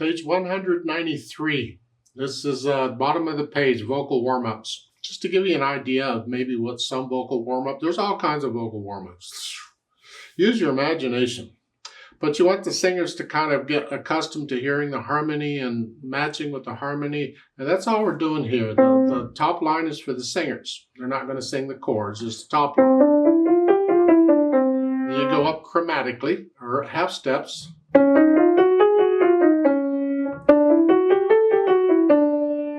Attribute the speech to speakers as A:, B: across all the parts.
A: Page 193. This is bottom of the page, vocal warm-ups. Just to give you an idea of maybe what some vocal warm-up, there's all kinds of vocal warm-ups. Use your imagination. But you want the singers to kind of get accustomed to hearing the harmony and matching with the harmony. And that's all we're doing here. The top line is for the singers. They're not going to sing the chords, just the top line. Then you go up chromatically, or half steps.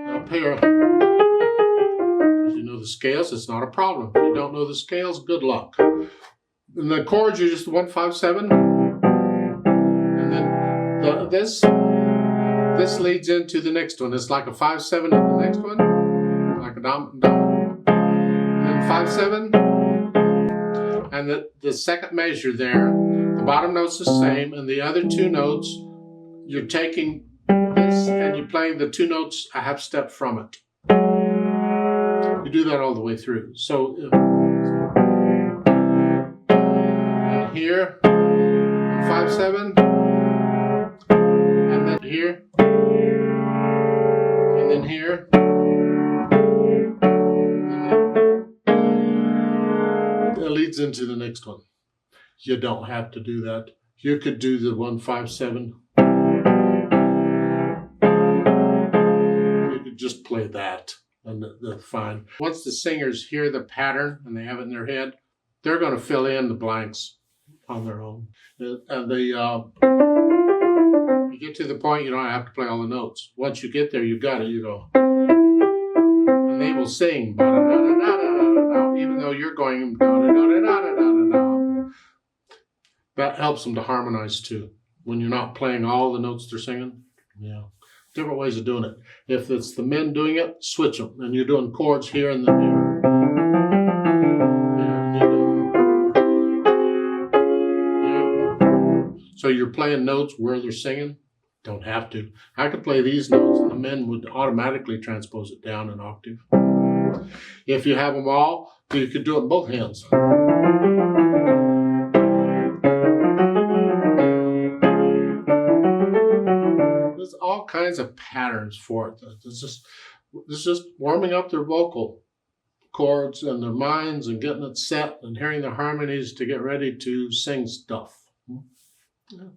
A: Up here, because you know the scales, it's not a problem. If you don't know the scales, good luck. And the chords, you just 1, 5, 7. And then this leads into the next one. It's like a 5, 7 in the next one, like a dom, dom. And then 5, 7. And the second measure there, the bottom note's the same, and the other two notes, you're taking this and you're playing the two notes a half step from it. You do that all the way through. So here, 5, 7, and then here, and then here, and then it leads into the next one. You don't have to do that. You could do the 1, 5, 7. You could just play that, and that's fine. Once the singers hear the pattern and they have it in their head, they're going to fill in the blanks on their own. And you get to the point you don't have to play all the notes. Once you get there, you got it, you go. And they will sing, even though you're going, that helps them to harmonize too. When you're not playing all the notes they're singing, yeah. Different ways of doing it. If it's the men doing it, switch them. And you're doing chords here and then here. So you're playing notes where they're singing? Don't have to. I could play these notes and the men would automatically transpose it down an octave. If you have them all, you could do it in both hands. There's all kinds of patterns for it. It's just warming up their vocal cords and their minds and getting it set and hearing the harmonies to get ready to sing stuff. Yeah.